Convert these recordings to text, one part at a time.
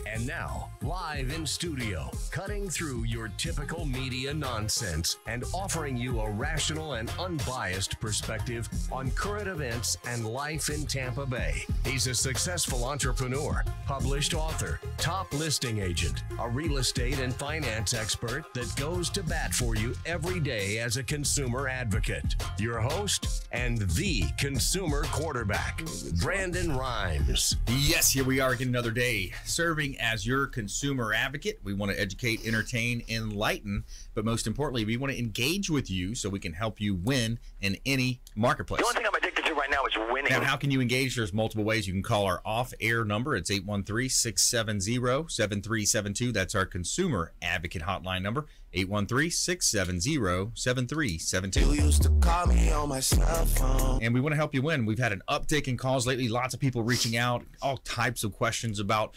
And now, live in studio, cutting through your typical media nonsense and offering you a rational and unbiased perspective on current events and life in Tampa Bay. He's a successful entrepreneur, published author, top listing agent, a real estate and finance expert that goes to bat for you every day as a consumer advocate. Your host and the consumer quarterback, Brandon Rhymes. Yes, here we are again another day, serving as your consumer advocate. We want to educate, entertain, enlighten, but most importantly, we want to engage with you so we can help you win in any marketplace. The only thing I'm addicted to right now is winning. Now, how can you engage? There's multiple ways. You can call our off-air number. It's 813-670-7372. That's our consumer advocate hotline number, 813-670-7372. You used to call me on my cell phone. And we want to help you win. We've had an uptick in calls lately. Lots of people reaching out, all types of questions about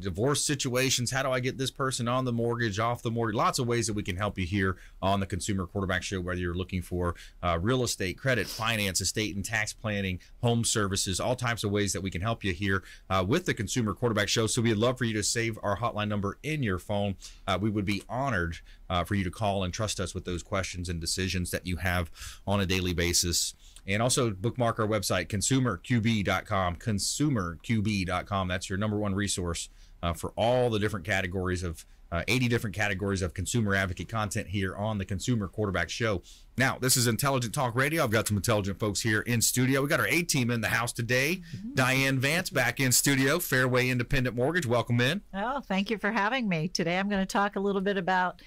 divorce situations. How do I get this person on the mortgage, off the mortgage? Lots of ways that we can help you here on the Consumer Quarterback Show, whether you're looking for real estate, credit, finance, estate and tax planning, home services, all types of ways that we can help you here with the Consumer Quarterback Show. So we'd love for you to save our hotline number in your phone. We would be honored for you to call and trust us with those questions and decisions that you have on a daily basis. And also bookmark our website, consumerqb.com, consumerqb.com. That's your number one resource for all the different categories of 80 different categories of consumer advocate content here on the Consumer Quarterback Show. Now, this is Intelligent Talk Radio. I've got some intelligent folks here in studio. We got our A-team in the house today. Diane, Vance back in studio, Fairway Independent Mortgage. Welcome in. Oh, thank you for having me. Today I'm going to talk a little bit about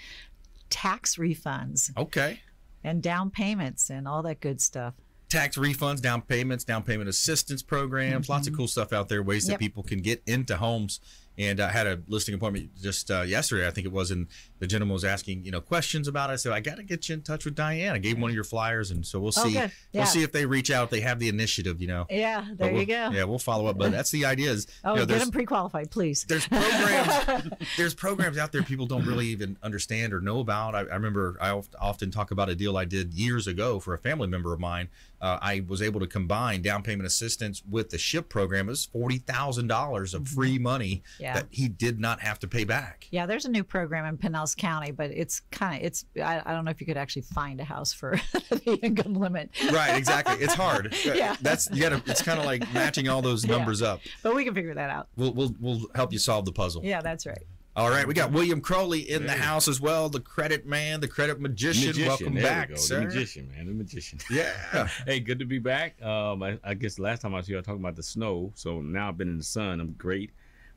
tax refunds. Okay. And down payments and all that good stuff. Tax refunds, down payments, down payment assistance programs, lots of cool stuff out there, ways that people can get into homes. And I had a listing appointment just yesterday, I think it was, and the gentleman was asking, questions about it. I said, I got to get you in touch with Diane. I gave him one of your flyers, and so we'll see. We'll see if they reach out, if they have the initiative, Yeah, there you go. Yeah, we'll follow up. But that's the idea is, get them pre-qualified, please. There's programs, there's programs out there people don't really even understand or know about. I remember I often talk about a deal I did years ago for a family member of mine. I was able to combine down payment assistance with the SHIP program. It was $40,000 of free money that he did not have to pay back. Yeah, there's a new program in Pinellas County, but it's I don't know if you could actually find a house for the income limit. Right, exactly. It's hard. Yeah. It's kind of like matching all those numbers up. But we can figure that out. We'll help you solve the puzzle. Yeah, that's right. All right, we got William Crowley in the house as well, the credit man, the credit magician. Welcome back, sir. The magician, man, the magician. Yeah. Hey, good to be back. I guess the last time I was here, I was talking about the snow. So now I've been in the sun. I'm great,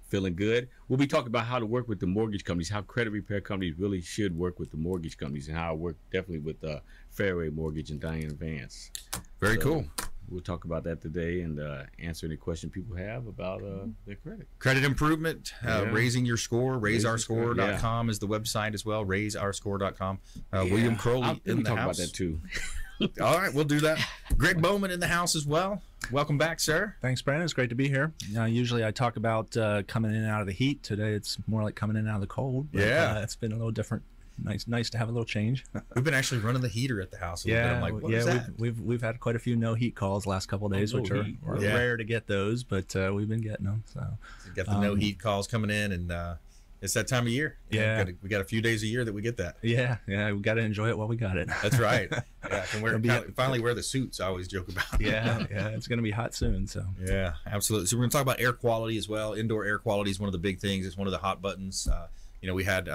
feeling good. We'll be talking about how to work with the mortgage companies, how credit repair companies really should work with the mortgage companies, and how I work definitely with Fairway Mortgage and Diane and Vance. Very cool. We'll talk about that today and answer any question people have about their credit. Credit improvement, raising your score, raiseourscore.com is the website as well, raiseourscore.com. William Crowley in the talk house. about that too. All right, we'll do that. Gregg Bowman in the house as well. Welcome back, sir. Thanks, Brandon. It's great to be here. Usually I talk about coming in and out of the heat. Today it's more like coming in and out of the cold. But, it's been a little different. Nice to have a little change. We've been actually running the heater at the house a little bit. I'm like, what is that? We've had quite a few no heat calls the last couple of days, which are rare to get those, but we've been getting them. So we got the no heat calls coming in, and it's that time of year. We got a few days a year that we get that. Yeah, we got to enjoy it while we got it. That's right. Finally wear the suits. I always joke about. It's going to be hot soon. So yeah, absolutely. So we're going to talk about air quality as well. Indoor air quality is one of the big things. It's one of the hot buttons. We had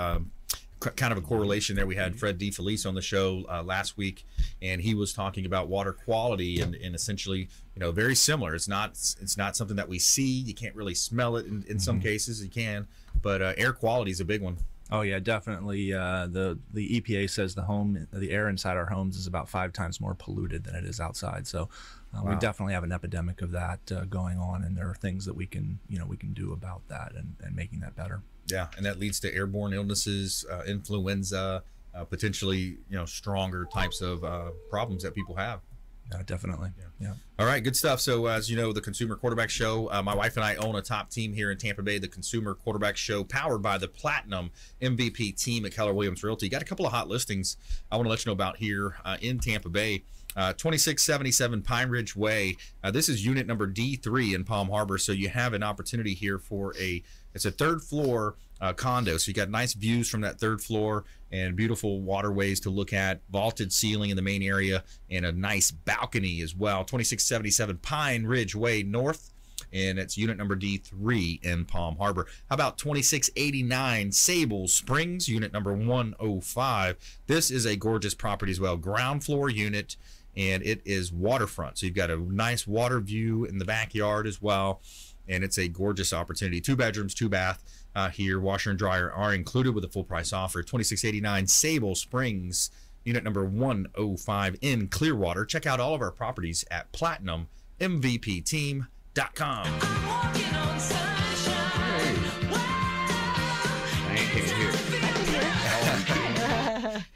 kind of a correlation there. We had Fred DeFelice on the show last week, and he was talking about water quality and essentially, very similar. It's not something that we see. You can't really smell it in some cases. You can, but air quality is a big one. Oh yeah, definitely. The EPA says the air inside our homes is about 5 times more polluted than it is outside. So we definitely have an epidemic of that going on, and there are things that we can do about that and making that better. Yeah, and that leads to airborne illnesses, influenza, potentially stronger types of problems that people have. Yeah, definitely. Yeah. All right, good stuff. So as you know, the Consumer Quarterback Show, my wife and I own a top team here in Tampa Bay, the Consumer Quarterback Show, powered by the Platinum MVP team at Keller Williams Realty. Got a couple of hot listings I want to let you know about here in Tampa Bay. 2677 Pine Ridge Way. This is unit number D3 in Palm Harbor. So you have an opportunity here for it's a third floor condo. So you got nice views from that third floor and beautiful waterways to look at, vaulted ceiling in the main area, and a nice balcony as well. 2677 Pine Ridge Way North, and it's unit number D3 in Palm Harbor. How about 2689 Sable Springs, unit number 105? This is a gorgeous property as well. Ground floor unit, and it is waterfront. So you've got a nice water view in the backyard as well, and it's a gorgeous opportunity. 2 bedrooms, 2 bath here. Washer and dryer are included with a full price offer. 2689 Sable Springs, unit number 105 in Clearwater. Check out all of our properties at PlatinumMVPTeam.com.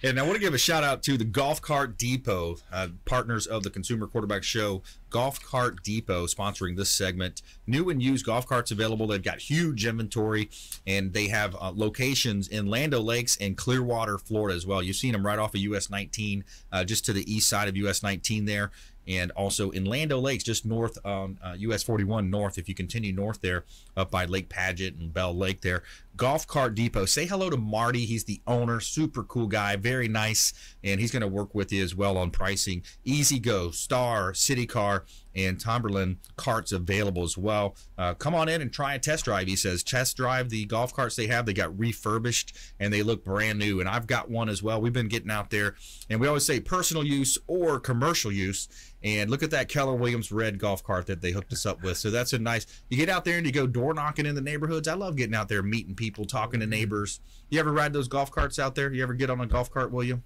And I want to give a shout out to the Golf Cart Depot, partners of the Consumer Quarterback Show. Golf Cart Depot sponsoring this segment. New and used golf carts available. They've got huge inventory, and they have locations in Land O'Lakes and Clearwater, Florida as well. You've seen them right off of US 19, just to the east side of US 19 there. And also in Land O'Lakes, just north on US 41 north, if you continue north there, up by Lake Paget and Bell Lake there. Golf Cart Depot. Say hello to Marty. He's the owner. Super cool guy. Very nice. And he's going to work with you as well on pricing. Easy Go, Star, City Car, and Tomberlin carts available as well. Come on in and try a test drive. He says test drive the golf carts they have. They got refurbished and they look brand new. And I've got one as well. We've been getting out there, and we always say personal use or commercial use. And look at that Keller Williams red golf cart that they hooked us up with. So that's a nice, you get out there and you go door knocking in the neighborhoods. I love getting out there, meeting people, talking to neighbors. You ever ride those golf carts out there? You ever get on a golf cart, William?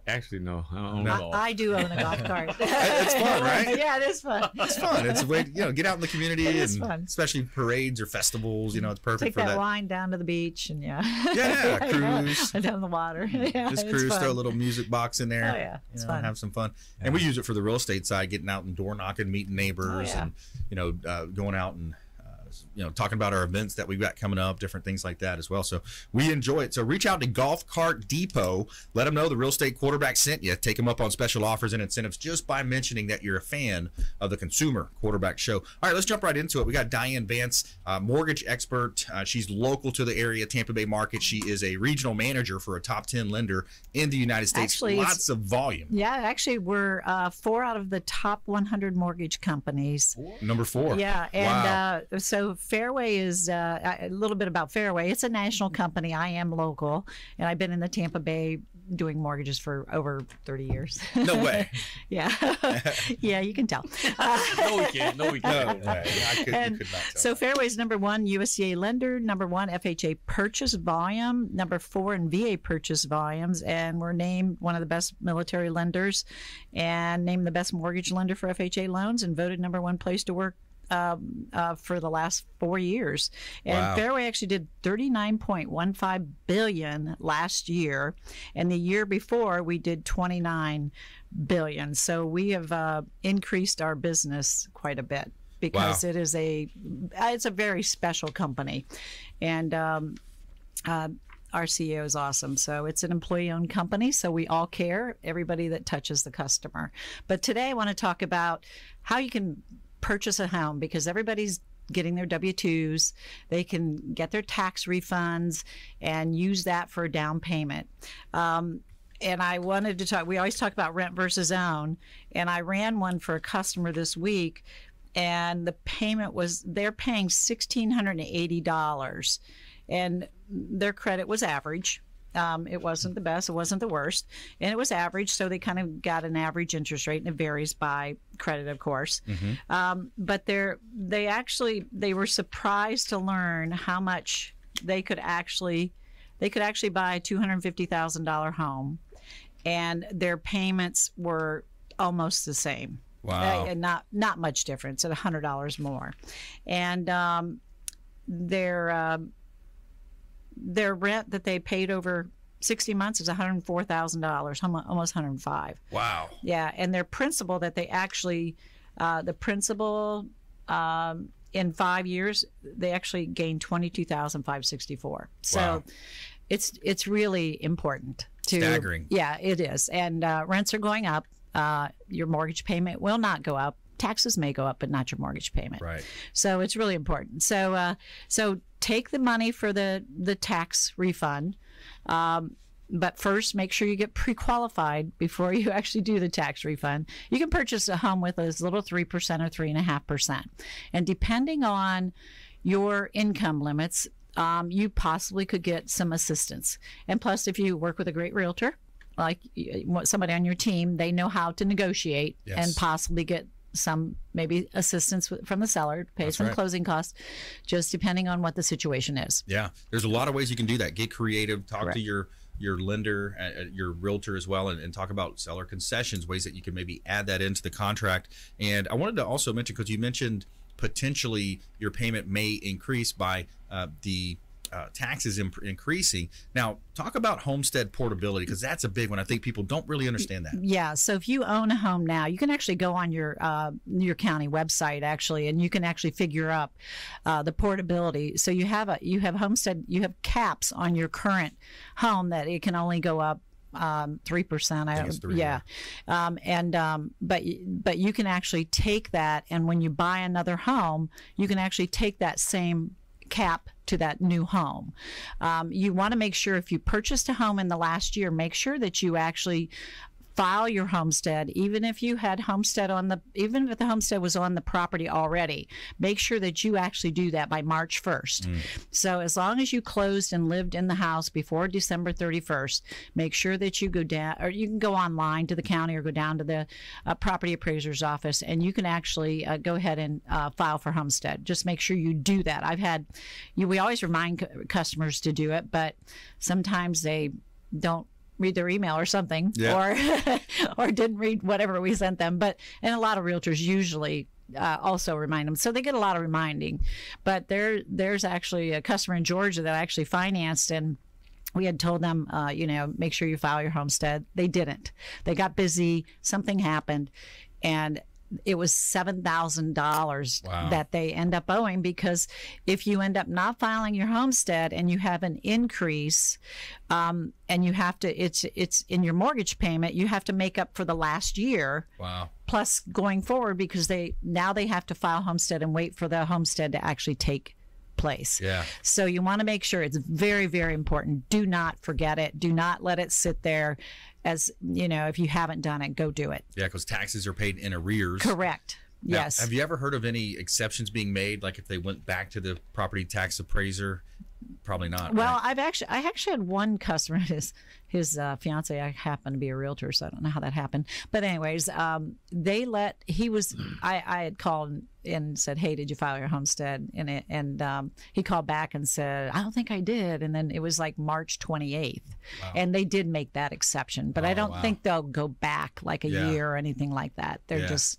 Actually, no. I don't know. I do own a golf cart. It's fun, right? Yeah, it is fun. It's fun. It's a way to, get out in the community, It is and fun. especially parades or festivals. It's perfect Take for that that. wine down to the beach and Cruise. down the water. Yeah, Just it's cruise, fun. throw a little music box in there. Oh, yeah, it's fun. Have some fun. And we use it for the real estate side, getting out and door knocking, meeting neighbors, yeah. and going out and talking about our events that we've got coming up, different things like that as well. So we enjoy it. So reach out to Golf Cart Depot. Let them know the Real Estate Quarterback sent you. Take them up on special offers and incentives just by mentioning that you're a fan of the Consumer Quarterback Show. All right, let's jump right into it. We got Diane Vance, mortgage expert. She's local to the area, Tampa Bay market. She is a regional manager for a top 10 lender in the United States. Actually, lots of volume. Yeah, actually, we're 4 out of the top 100 mortgage companies. Number 4. Yeah, and Wow. So Fairway is a little bit about Fairway. It's a national company. I am local, and I've been in the Tampa Bay doing mortgages for over 30 years. No way. Yeah. Yeah, you can tell. No, we can't. No, we can't. No way. You could not tell. So Fairway's number 1 USDA lender, number 1 FHA purchase volume, number 4 in VA purchase volumes, and we're named one of the best military lenders and named the best mortgage lender for FHA loans and voted number 1 place to work for the last 4 years. And Wow. Fairway actually did $39.15 billion last year, and the year before we did $29 billion. So we have increased our business quite a bit because Wow. it's a very special company, and our CEO is awesome. So it's an employee-owned company, so we all care, everybody that touches the customer. But today I want to talk about how you can purchase a home, because everybody's getting their W-2s. They can get their tax refunds and use that for a down payment. And I wanted to talk, we always talk about rent versus own, and I ran one for a customer this week, and the payment was, they're paying $1,680, and their credit was average. It wasn't the best, it wasn't the worst, and it was average, so they kind of got an average interest rate, and it varies by credit, of course. But they were surprised to learn how much they could actually buy a $250,000 home, and their payments were almost the same. Wow. And not much difference, at $100 more, and their rent that they paid over 60 months is $104,000, almost $105,000. Wow. Yeah, and their principal that they actually, in 5 years, they actually gained $22,564. So Wow. it's really important to. Staggering. Yeah, it is, and rents are going up. your mortgage payment will not go up. Taxes may go up, but not your mortgage payment. Right. So it's really important. So take the money for the tax refund. But first, make sure you get pre-qualified before you actually do the tax refund. You can purchase a home with as little 3% or 3.5%. And depending on your income limits, you possibly could get some assistance. And plus, if you work with a great realtor, like somebody on your team, they know how to negotiate and possibly get some maybe assistance from the seller, pay some closing costs, just depending on what the situation is. Yeah, there's a lot of ways you can do that. Get creative, talk to your lender, your realtor as well, and talk about seller concessions, ways that you can maybe add that into the contract. And I wanted to also mention, because you mentioned potentially your payment may increase by the taxes increasing. Now, talk about homestead portability, because that's a big one. I think people don't really understand that. Yeah. So if you own a home now, you can actually go on your county website actually, and you can actually figure up the portability. So you have homestead, you have caps on your current home that it can only go up 3%. But you can actually take that, and when you buy another home, you can actually take that same cap to that new home. You want to make sure, if you purchased a home in the last year, make sure that you actually file your homestead, even if you had even if the homestead was on the property already. Make sure that you actually do that by March 1st. So as long as you closed and lived in the house before December 31st, make sure that you go down, or you can go online to the county or go down to the property appraiser's office, and you can actually go ahead and file for homestead. Just make sure you do that. We always remind customers to do it, but sometimes they don't read their email or something, or didn't read whatever we sent them. And a lot of realtors usually also remind them, so they get a lot of reminding. But there's actually a customer in Georgia that actually financed, and we had told them, make sure you file your homestead. They didn't. They got busy. Something happened, and it was $7,000 that they end up owing, because if you end up not filing your homestead and you have an increase, and you have to, it's in your mortgage payment, you have to make up for the last year. Plus going forward, because they have to file homestead and wait for the homestead to actually take place. So you want to make sure, it's very, very important. Do not forget it. Do not let it sit there. As you know, if you haven't done it, go do it. Yeah, because taxes are paid in arrears. Correct. Now, yes. Have you ever heard of any exceptions being made, like if they went back to the property tax appraiser? Probably not. Well, I actually had one customer, his fiance, I happen to be a realtor, so I don't know how that happened. But anyways, I had called and said, hey, did you file your homestead? And he called back and said, I don't think I did. And then it was like March 28th. And they did make that exception. But I don't think they'll go back like a year or anything like that. They're just,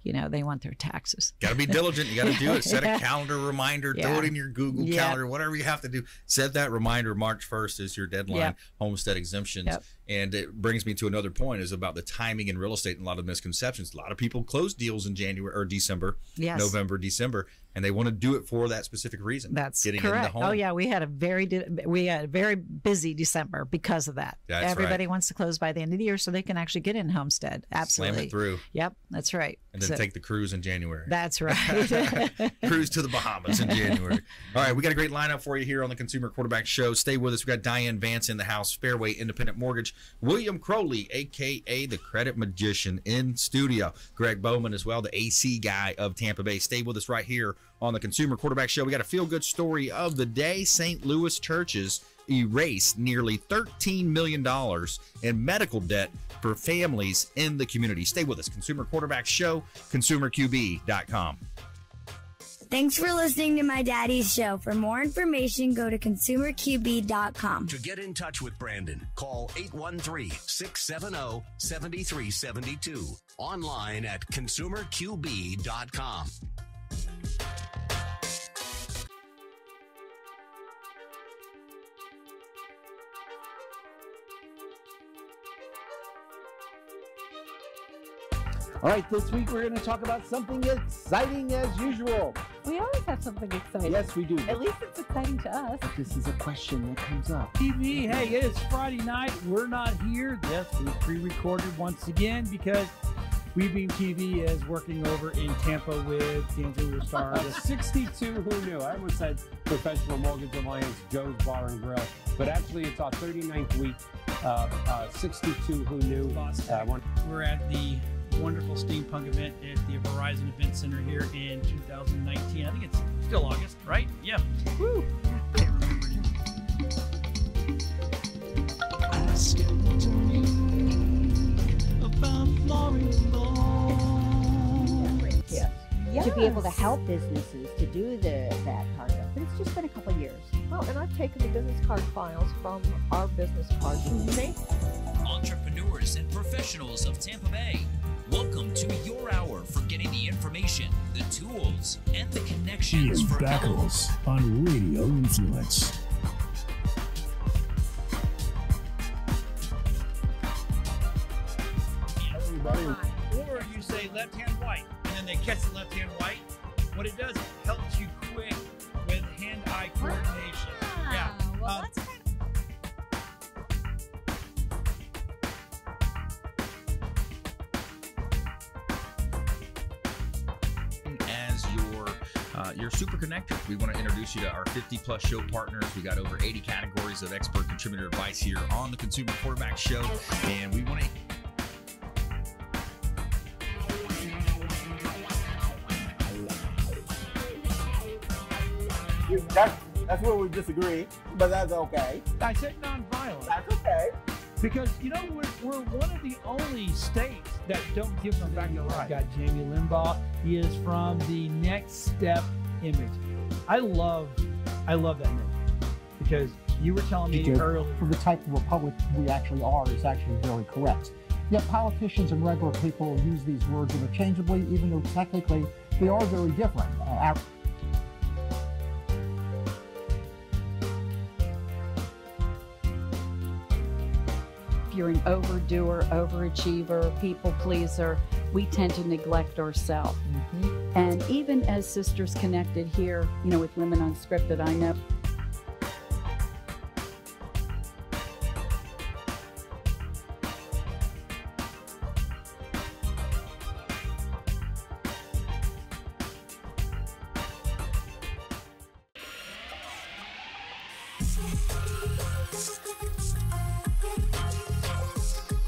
they want their taxes. Got to be diligent. You got to do it. Set a calendar reminder. Throw it in your Google calendar, whatever you have to do. Set that reminder. March 1st is your deadline. Homestead exemptions. And it brings me to another point, is about the timing in real estate and a lot of misconceptions. A lot of people close deals in January or December, November, December, and they want to do it for that specific reason. That's getting correct. In the home. Oh yeah, we had a very busy December because of that. Everybody wants to close by the end of the year so they can actually get in homestead. Absolutely. Slam it through. Yep, that's right. And then take the cruise in January. That's right. Cruise to the Bahamas in January. All right, we got a great lineup for you here on the Consumer Quarterback Show. Stay with us. We got Diane, Vance in the house, Fairway Independent Mortgage, William Crowley, a.k.a. the Credit Magician, in studio. Gregg Bowman as well, the AC guy of Tampa Bay. Stay with us right here on the Consumer Quarterback Show. We got a feel-good story of the day. St. Louis churches erase nearly $13 million in medical debt for families in the community. Stay with us. Consumer Quarterback Show, consumerqb.com. Thanks for listening to my daddy's show. For more information, go to consumerqb.com. To get in touch with Brandon, call 813-670-7372. Online at consumerqb.com. All right, this week we're going to talk about something exciting as usual. We always have something exciting. Yes, we do. At least it's exciting to us. This is a question that comes up. TV, hey, it is Friday night. We're not here. Yes, we pre-recorded once again because WeBeam TV is working over in Tampa with Kansas Star. 62 Who Knew. I almost said Professional Mortgage Alliance, Joe's Bar and Grill. But actually, it's our 39th week. 62 Who Knew. We're at the wonderful steampunk event at the Verizon Event Center here in 2019. I think it's still August, right? Yeah. Woo! Can't remember Yes. To be able to help businesses to do that part of it. But it's just been a couple of years. Well, and I've taken the business card files from our business cards and made entrepreneurs and professionals of Tampa Bay. Welcome to your hour for getting the information, the tools, and the connections Ian for Beckles on Radio Influence. Or you say left-hand white, and then they catch the left-hand white. What it does, it helps you quick with hand-eye coordination. Yeah. Well, that's kind as your super connector. We want to introduce you to our 50+ show partners. We got over 80 categories of expert contributor advice here on the Consumer Quarterback Show, and we want to That's where we disagree, but that's okay. I said nonviolent. That's okay. Because, you know, we're one of the only states that don't give them back. I've got Jamie Limbaugh. He is from the Next Step image. I love that image because you were telling me earlier. For the type of republic we actually are is actually very correct. Yet politicians and regular people use these words interchangeably, even though technically they are very different. If you're an overdoer, overachiever, people pleaser, we tend to neglect ourselves. And even as Sisters Connected here, you know, with Women Unscripted, I know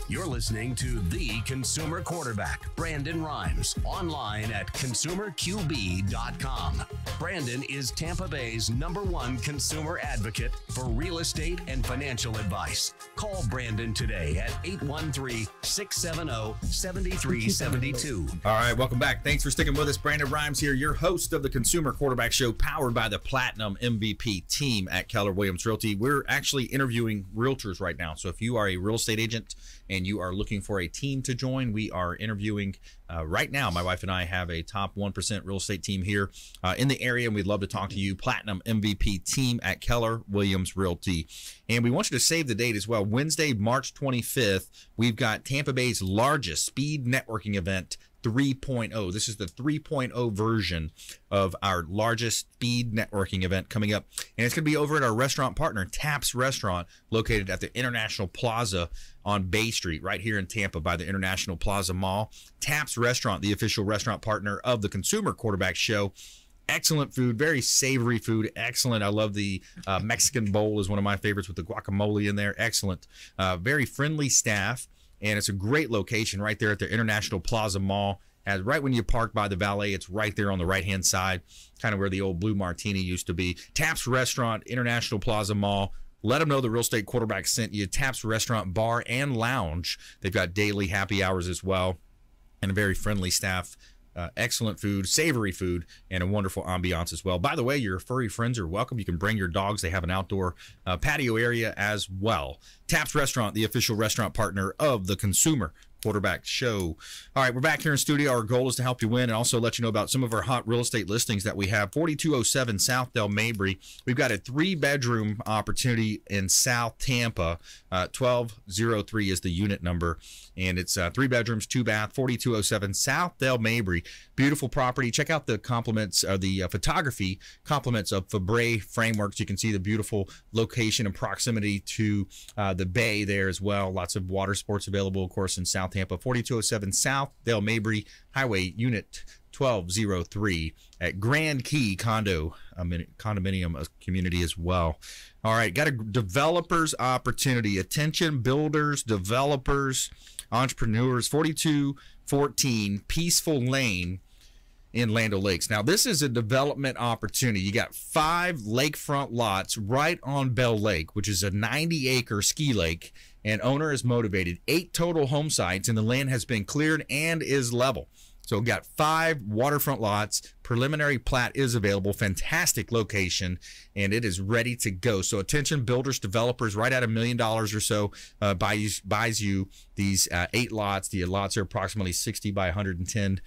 You're listening to The Consumer Quarterback, Brandon Rhymes, online at consumerqb.com. Brandon is Tampa Bay's #1 consumer advocate for real estate and financial advice. Call Brandon today at 813-670-7372. All right, welcome back. Thanks for sticking with us. Brandon Rhymes here, your host of the Consumer Quarterback Show, powered by the Platinum MVP team at Keller Williams Realty. We're actually interviewing realtors right now. So if you are a real estate agent and you are looking for a team to join, we are interviewing right now. My wife and I have a top 1% real estate team here in the area, and we'd love to talk to you. Platinum MVP team at Keller Williams Realty. And we want you to save the date as well. Wednesday, March 25th, we've got Tampa Bay's largest speed networking event, 3.0. This is the 3.0 version of our largest speed networking event coming up. And it's going to be over at our restaurant partner, Taps Restaurant, located at the International Plaza on Bay Street, right here in Tampa by the International Plaza Mall. Taps Restaurant, the official restaurant partner of the Consumer Quarterback Show. Excellent food, very savory food. Excellent. I love the Mexican bowl is one of my favorites with the guacamole in there. Excellent. Very friendly staff. And it's a great location right there at the International Plaza Mall. As right when you park by the valet, it's right there on the right-hand side, kind of where the old Blue Martini used to be. Taps Restaurant, International Plaza Mall. Let them know the Real Estate Quarterback sent you. Taps Restaurant, Bar, and Lounge. They've got daily happy hours as well, and a very friendly staff. Excellent food, savory food, and a wonderful ambiance as well. By the way, your furry friends are welcome. You can bring your dogs. They have an outdoor patio area as well. Taps Restaurant, the official restaurant partner of the Consumer quarterback show. All right, we're back here in studio. Our goal is to help you win and also let you know about some of our hot real estate listings that we have. 4207 South Del Mabry. We've got a 3-bedroom opportunity in South Tampa. 1203 is the unit number, and it's 3 bedrooms, 2 bath, 4207 South Del Mabry. Beautiful property. Check out the compliments, the photography compliments of Fabre Frameworks. You can see the beautiful location and proximity to the bay there as well. Lots of water sports available, of course, in South Tampa. 4207 South Del Mabry Highway, Unit 1203 at Grand Key condominium community as well. All right, got a developer's opportunity. Attention builders, developers, entrepreneurs. 4214 Peaceful Lane in Land O'Lakes. Now, this is a development opportunity. You got 5 lakefront lots right on Bell Lake, which is a 90-acre ski lake, and owner is motivated. 8 total home sites, and the land has been cleared and is level. So we got 5 waterfront lots. Preliminary plat is available. Fantastic location, and it is ready to go. So attention builders, developers, right at $1 million or so buys you these 8 lots. The lots are approximately 60 by 110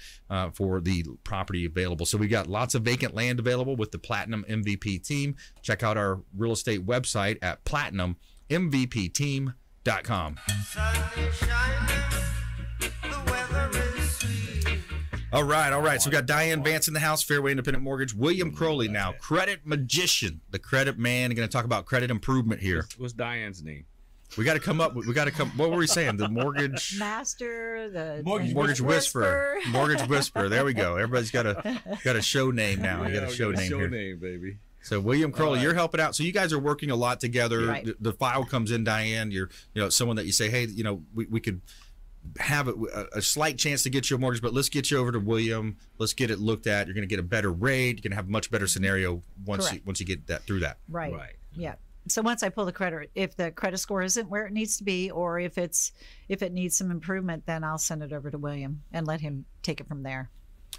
for the property available. So we got lots of vacant land available with the Platinum MVP team. Check out our real estate website at platinummvpteam.com. All right. So we got Diane, Vance in the house, Fairway Independent Mortgage. William Crowley now, credit magician, the credit man. Going to talk about credit improvement here. What's Diane's name? We got to come up. What were we saying? The mortgage master, the mortgage whisperer. Mortgage whisperer. There we go. Everybody's got a show name now. You got a show name here. Name, baby. So William Crowley, you're helping out. So you guys are working a lot together. Right. The file comes in, Diane. You're someone that you say, hey, we could have a slight chance to get you a mortgage, but let's get you over to William. Let's get it looked at. You're going to get a better rate. You're going to have a much better scenario once you get that through that. Right. Yeah. So once I pull the credit, if the credit score isn't where it needs to be, or if it needs some improvement, then I'll send it over to William and let him take it from there.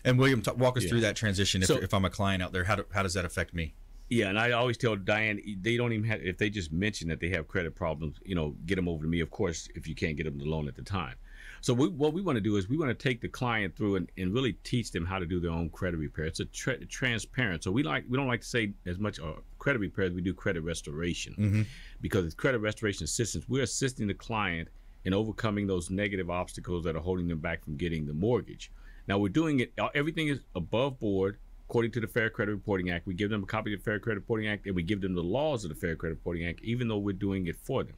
And William, walk us through that transition. If I'm a client out there, how does that affect me? Yeah, and I always tell Diane, they don't even have, if they just mention that they have credit problems, get them over to me, of course, if you can't get them the loan at the time. So what we want to do is we want to take the client through and really teach them how to do their own credit repair. It's a transparent. So we don't like to say as much credit repair as we do credit restoration, because it's credit restoration assistance. We're assisting the client in overcoming those negative obstacles that are holding them back from getting the mortgage. Now we're doing it. Everything is above board. According to the Fair Credit Reporting Act, we give them a copy of the Fair Credit Reporting Act, and we give them the laws of the Fair Credit Reporting Act, even though we're doing it for them.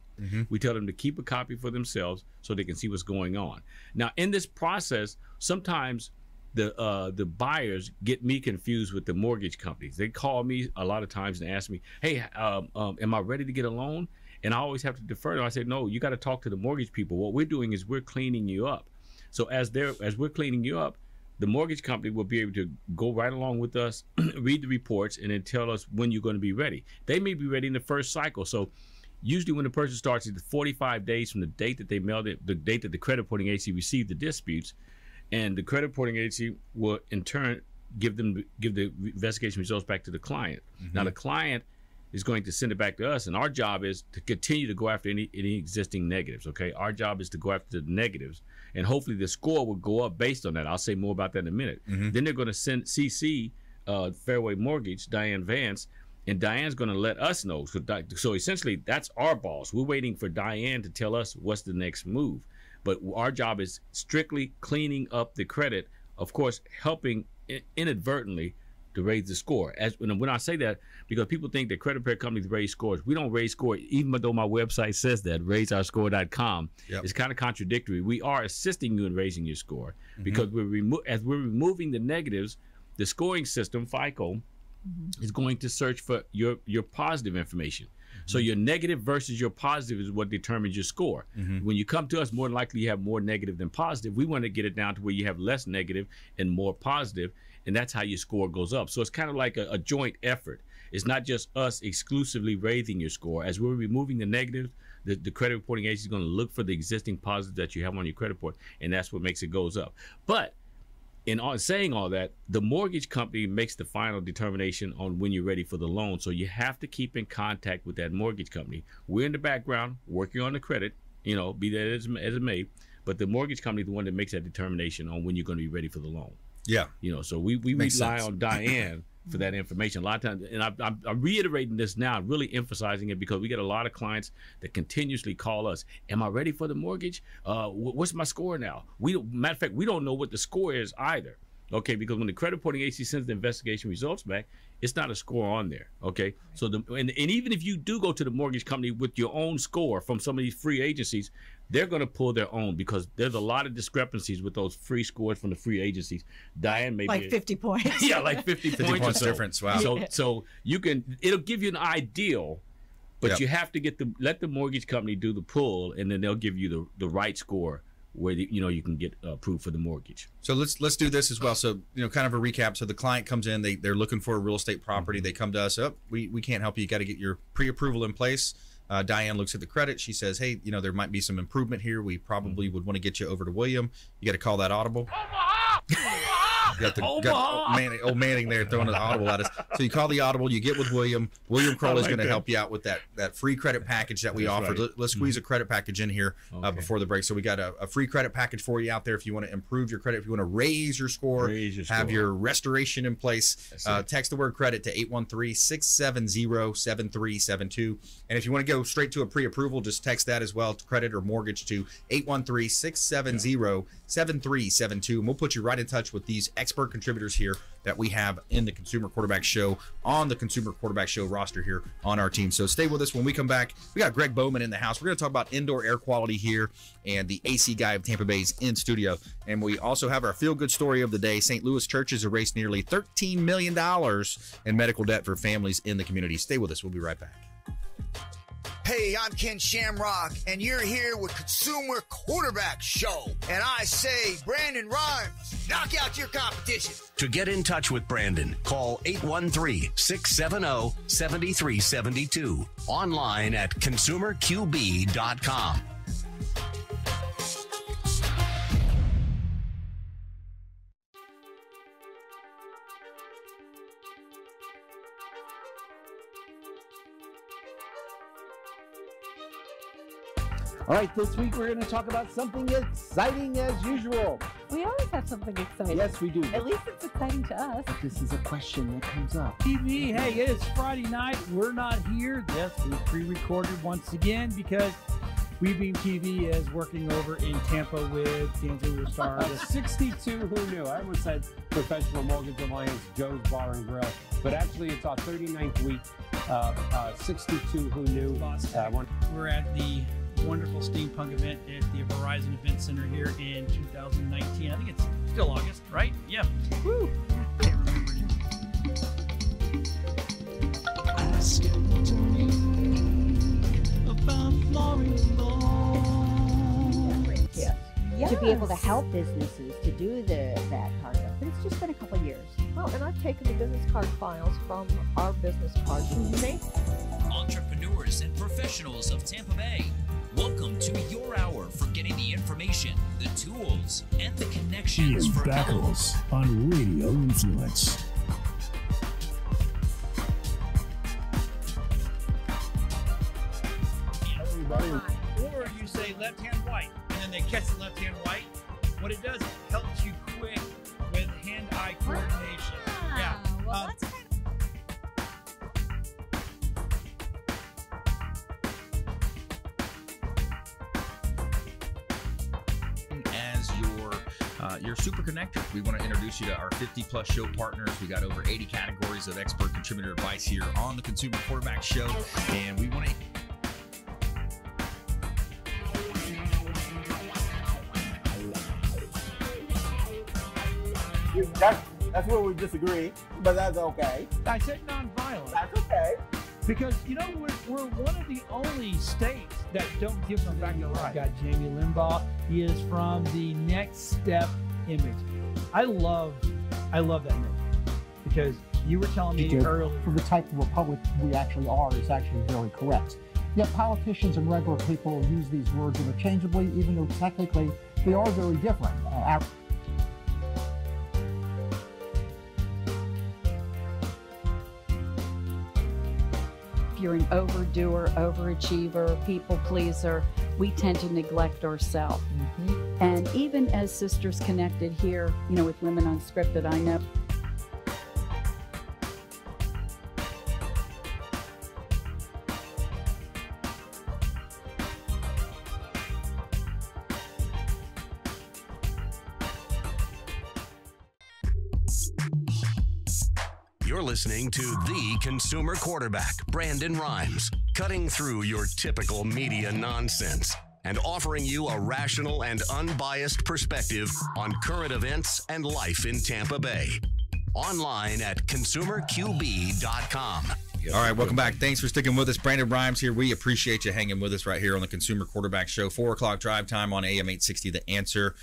We tell them to keep a copy for themselves so they can see what's going on. Now, in this process, sometimes the buyers get me confused with the mortgage companies. They call me a lot of times and ask me, hey, am I ready to get a loan? And I always have to defer them. I say, no, you got to talk to the mortgage people. What we're doing is we're cleaning you up. So as we're cleaning you up, the mortgage company will be able to go right along with us, read the reports, and then tell us when you're going to be ready. They may be ready in the first cycle. So usually when the person starts, it's 45 days from the date that they mailed it, the date that the credit reporting agency received the disputes, and the credit reporting agency will in turn give the investigation results back to the client. Now the client is going to send it back to us, and our job is to continue to go after any existing negatives. Okay, our job is to go after the negatives, and hopefully the score will go up based on that. I'll say more about that in a minute. Then they're going to send CC Fairway Mortgage, Diane Vance, and Diane's going to let us know. So essentially, that's our boss. We're waiting for Diane to tell us what's the next move. But our job is strictly cleaning up the credit, of course, helping inadvertently to raise the score. When I say that, because people think that credit repair companies raise scores. We don't raise scores, even though my website says that, raiseurscore.com. It's kind of contradictory. We are assisting you in raising your score, because as we're removing the negatives, the scoring system, FICO, is going to search for your positive information. So your negative versus your positive is what determines your score. When you come to us, more than likely you have more negative than positive. We want to get it down to where you have less negative and more positive, and that's how your score goes up. So it's kind of like a joint effort. It's not just us exclusively raising your score. As we're removing the negatives, the credit reporting agency is going to look for the existing positives that you have on your credit report, and that's what makes it goes up. But in saying all that, the mortgage company makes the final determination on when you're ready for the loan. So you have to keep in contact with that mortgage company. We're in the background working on the credit, be that as it may, but the mortgage company is the one that makes that determination on when you're going to be ready for the loan. Yeah. So we rely on Diane for that information a lot of times, and I'm reiterating this now, really emphasizing it, because we get a lot of clients that continuously call us. Am I ready for the mortgage? What's my score now? Matter of fact, we don't know what the score is either. Okay, because when the credit reporting agency sends the investigation results back, it's not a score on there. Okay, so and even if you do go to the mortgage company with your own score from some of these free agencies, they're going to pull their own, because there's a lot of discrepancies with those free scores from the free agencies. Diane, maybe like 50 points. Yeah, like 50 points difference. Wow. So you can, it'll give you an ideal, but you have to let the mortgage company do the pull, and then they'll give you the right score where you can get approved for the mortgage. So let's do this as well. So kind of a recap. So the client comes in, they're looking for a real estate property. They come to us. We can't help you. You got to get your pre-approval in place. Diane looks at the credit. She says, hey, there might be some improvement here. We probably would want to get you over to William. You got to call that audible. Got old Manning there throwing an audible at us. So you call the audible, you get with William. William Crowley is going to help you out with that free credit package that we offer. Right. Let's squeeze a credit package in here before the break. So we got a free credit package for you out there if you want to improve your credit, if you want to raise your score, have your restoration in place. Text the word credit to 813-670-7372. And if you want to go straight to a pre-approval, just text that as well, credit or mortgage, to 813-670-7372. And we'll put you right in touch with these expert contributors here that we have in the Consumer Quarterback Show, on the Consumer Quarterback Show roster here on our team. So stay with us. When we come back, we got Gregg Bowman in the house. We're going to talk about indoor air quality here, and the AC guy of Tampa Bay is in studio. And we also have our feel-good story of the day. St. Louis churches erased nearly $13 million in medical debt for families in the community. Stay with us. We'll be right back. Hey, I'm Ken Shamrock, and you're here with Consumer Quarterback Show. And I say, Brandon Rhymes, knock out your competition. To get in touch with Brandon, call 813-670-7372. Online at consumerqb.com. All right, this week we're going to talk about something exciting as usual. We always have something exciting. Yes, we do. At least it's exciting to us. But this is a question that comes up. TV, hey, it is Friday night. We're not here. Yes, we pre-recorded once again because WeBeam TV is working over in Tampa with D'Angelo Star. The 62 Who Knew. I almost said Professional Mortgage Alliance Joe's Bar and Grill, but actually it's our 39th week. 62 Who Knew. We're at the wonderful steampunk event at the Verizon Event Center here in 2019. I think it's still August, right? Yeah. Woo! Can't remember it. Ask me about Florida. Yes. To be able to help businesses to do that part of it. But it's just been a couple of years. Well, and I've taken the business card files from our business cards and made entrepreneurs and professionals of Tampa Bay. Welcome to your hour for getting the information, the tools, and the connections Ian for Beckles on Radio Influence. Or you say left-hand white, and then they catch the left-hand white. What it does, it helps you quick with hand-eye coordination. Yeah. Well, that's kind as your super connector. We want to introduce you to our 50+ show partners. We got over 80 categories of expert contributor advice here on the Consumer Quarterback Show, and we want to That's where we disagree, but that's okay. I said nonviolent. That's okay. Because, we're one of the only states that don't give them back. I've got Jamie Limbaugh. He is from the Next Step image. I love that movie because you were telling me earlier. For the type of republic we actually are is actually very correct. Yet politicians and regular people use these words interchangeably, even though technically they are very different. You're an overdoer, overachiever, people pleaser, we tend to neglect ourselves. And even as Sisters Connected here, with Women Unscripted, I know. You're listening to the consumer quarterback, Brandon Rhymes, cutting through your typical media nonsense and offering you a rational and unbiased perspective on current events and life in Tampa Bay. Online at consumerqb.com. All right, welcome back. Thanks for sticking with us. Brandon Rhymes here. We appreciate you hanging with us right here on the Consumer Quarterback Show. 4 o'clock drive time on AM 860, The Answer.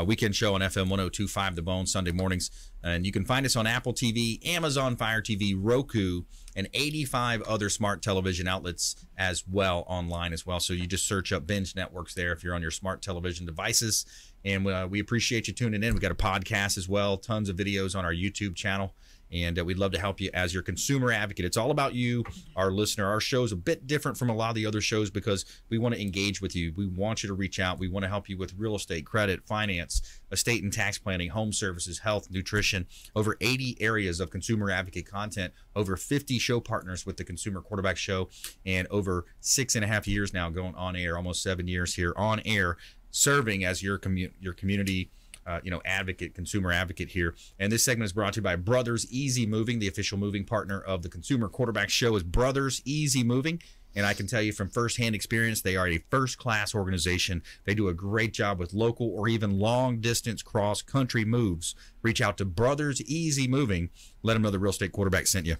Weekend show on FM 102.5 The Bone, Sunday mornings. And you can find us on Apple TV, Amazon Fire TV, Roku, and 85 other smart television outlets as well, online as well. So you just search up Binge Networks there if you're on your smart television devices. And we appreciate you tuning in. We've got a podcast as well, tons of videos on our YouTube channel. And we'd love to help you as your consumer advocate. It's all about you, our listener. Our show is a bit different from a lot of the other shows because we want to engage with you. We want you to reach out. We want to help you with real estate, credit, finance, estate and tax planning, home services, health, nutrition. Over 80 areas of consumer advocate content, over 50 show partners with the Consumer Quarterback Show, and over 6.5 years now going on air, almost 7 years here on air, serving as your community advocate, consumer advocate here. And this segment is brought to you by Brothers Easy Moving. The official moving partner of the Consumer Quarterback Show is Brothers Easy Moving. And I can tell you from firsthand experience, they are a first-class organization. They do a great job with local or even long-distance cross-country moves. Reach out to Brothers Easy Moving. Let them know the Real Estate Quarterback sent you.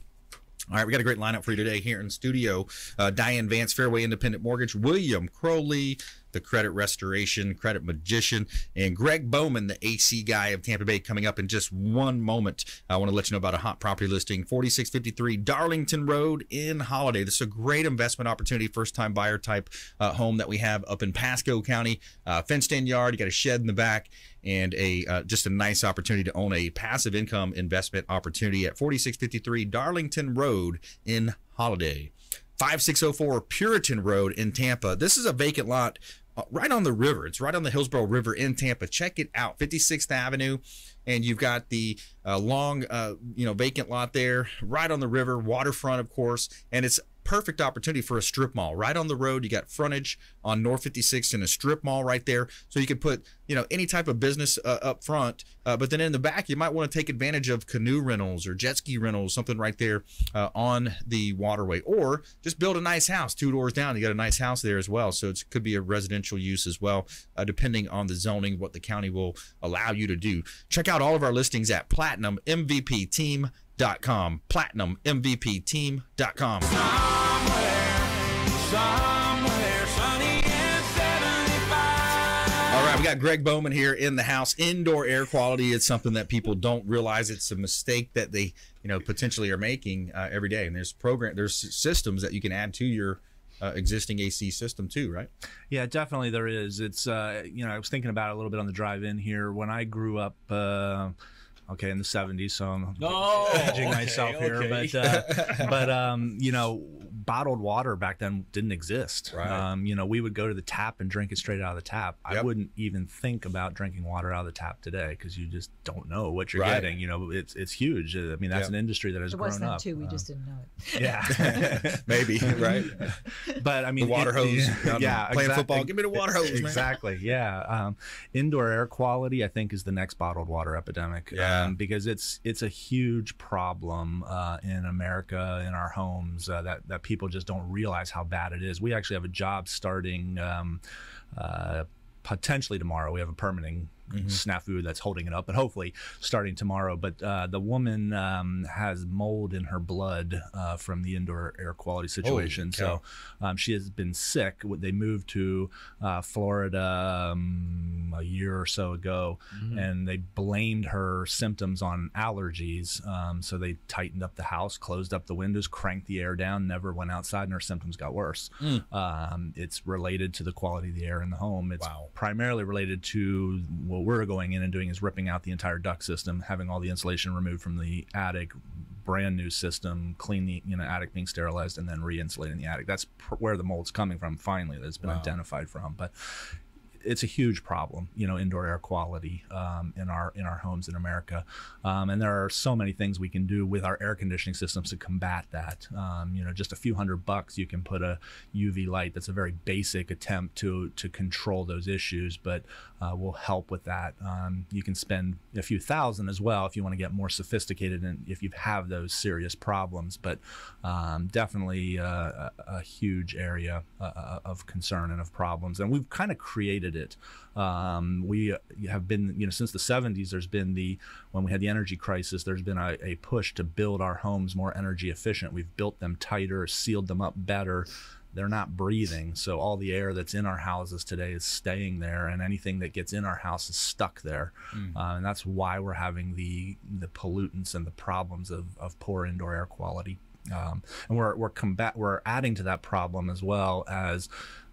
All right, we got a great lineup for you today here in studio. Diane, Vance, Fairway Independent Mortgage, William Crowley, the credit restoration, credit magician, and Gregg Bowman, the AC guy of Tampa Bay, coming up in just one moment. I want to let you know about a hot property listing, 4653 Darlington Road in Holiday. This is a great investment opportunity, first-time buyer type home that we have up in Pasco County. Fenced-in yard, you got a shed in the back, and just a nice opportunity to own a passive income investment opportunity at 4653 Darlington Road in Holiday. 5604 Puritan Road in Tampa. This is a vacant lot right on the river. It's right on the Hillsborough River in Tampa. Check it out, 56th Avenue, and you've got the long, vacant lot there, right on the river, waterfront, of course, and it's perfect opportunity for a strip mall right on the road. You got frontage on North 56th and a strip mall right there, so you could put any type of business up front, but then in the back you might want to take advantage of canoe rentals or jet ski rentals, something right there on the waterway, or just build a nice house 2 doors down. You got a nice house there as well, so it could be a residential use as well, depending on the zoning, what the county will allow you to do. Check out all of our listings at PlatinumMVPTeam.com. PlatinumMVPTeam.com. Somewhere sunny and 75. All right, we got Gregg Bowman here in the house. Indoor air quality is something that people don't realize. It's a mistake that they, potentially are making every day. And there's systems that you can add to your existing AC system too, right? Yeah, definitely there is. It's I was thinking about it a little bit on the drive in here. When I grew up, in the 70s, so I'm aging myself here, but bottled water back then didn't exist. Right. We would go to the tap and drink it straight out of the tap. Yep. I wouldn't even think about drinking water out of the tap today because you just don't know what you're getting. It's huge. I mean, that's an industry that has grown up. It was then too. We just didn't know it. Yeah, maybe right. But I mean, the water hose. Playing football. Give me the water hose, man. Exactly. Yeah. Indoor air quality, I think, is the next bottled water epidemic. Yeah. Because it's a huge problem in America, in our homes, that people just don't realize how bad it is. We actually have a job starting potentially tomorrow. We have a permitting snafu that's holding it up, but hopefully starting tomorrow. But the woman has mold in her blood from the indoor air quality situation. So she has been sick. They moved to Florida a year or so ago, and they blamed her symptoms on allergies. So they tightened up the house, closed up the windows, cranked the air down, never went outside, and her symptoms got worse. It's related to the quality of the air in the home. It's primarily related to what we're going in and doing is ripping out the entire duct system, having all the insulation removed from the attic, brand new system, clean the attic being sterilized, and then re-insulating the attic. That's where the mold's coming from. Finally, that's been identified from. But it's a huge problem, indoor air quality in our homes in America, and there are so many things we can do with our air conditioning systems to combat that. Just a few $100 you can put a UV light. That's a very basic attempt to control those issues, but will help with that. You can spend a few thousand as well if you want to get more sophisticated and if you have those serious problems, but definitely a huge area of concern and of problems, and we've kind of created it. We have been, since the 70s, there's been when we had the energy crisis, there's been a push to build our homes more energy efficient. We've built them tighter, sealed them up better. They're not breathing, so all the air that's in our houses today is staying there, and anything that gets in our house is stuck there. And that's why we're having the pollutants and the problems of poor indoor air quality. And we're adding to that problem as well as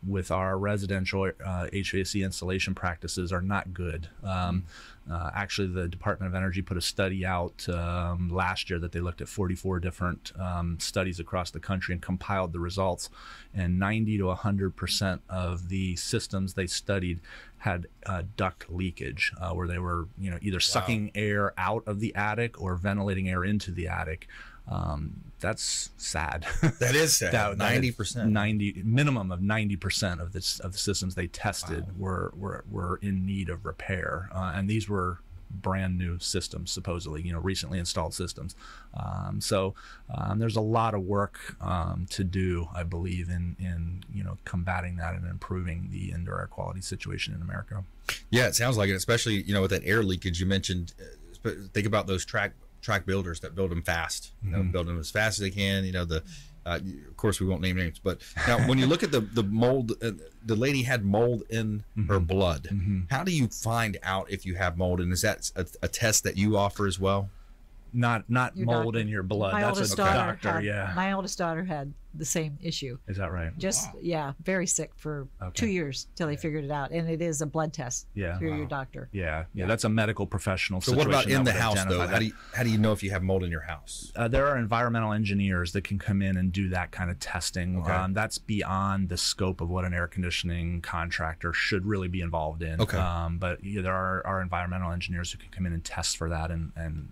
with our residential HVAC installation practices are not good. Actually, the Department of Energy put a study out last year that they looked at 44 different studies across the country and compiled the results. And 90 to 100% of the systems they studied had duct leakage, where they were, either sucking air out of the attic or ventilating air into the attic. That's sad. That is sad. 90%, minimum of 90% of the systems they tested were in need of repair, and these were brand new systems, supposedly, recently installed systems. So there's a lot of work to do, I believe, in combating that and improving the indoor air quality situation in America. Yeah, it sounds like it, especially with that air leakage you mentioned. Think about those track builders that build them fast, build them as fast as they can. Of course we won't name names, but now when you look at the mold, the lady had mold in her blood. How do you find out if you have mold, and is that a test that you offer as well? Not mold in your blood. That's a doctor. My oldest daughter had the same issue. Is that right? Very sick for 2 years till they figured it out, and it is a blood test through your doctor. Yeah, that's a medical professional. So what about in the house though? How do you know if you have mold in your house? There are environmental engineers that can come in and do that kind of testing. That's beyond the scope of what an air conditioning contractor should really be involved in. But there are environmental engineers who can come in and test for that and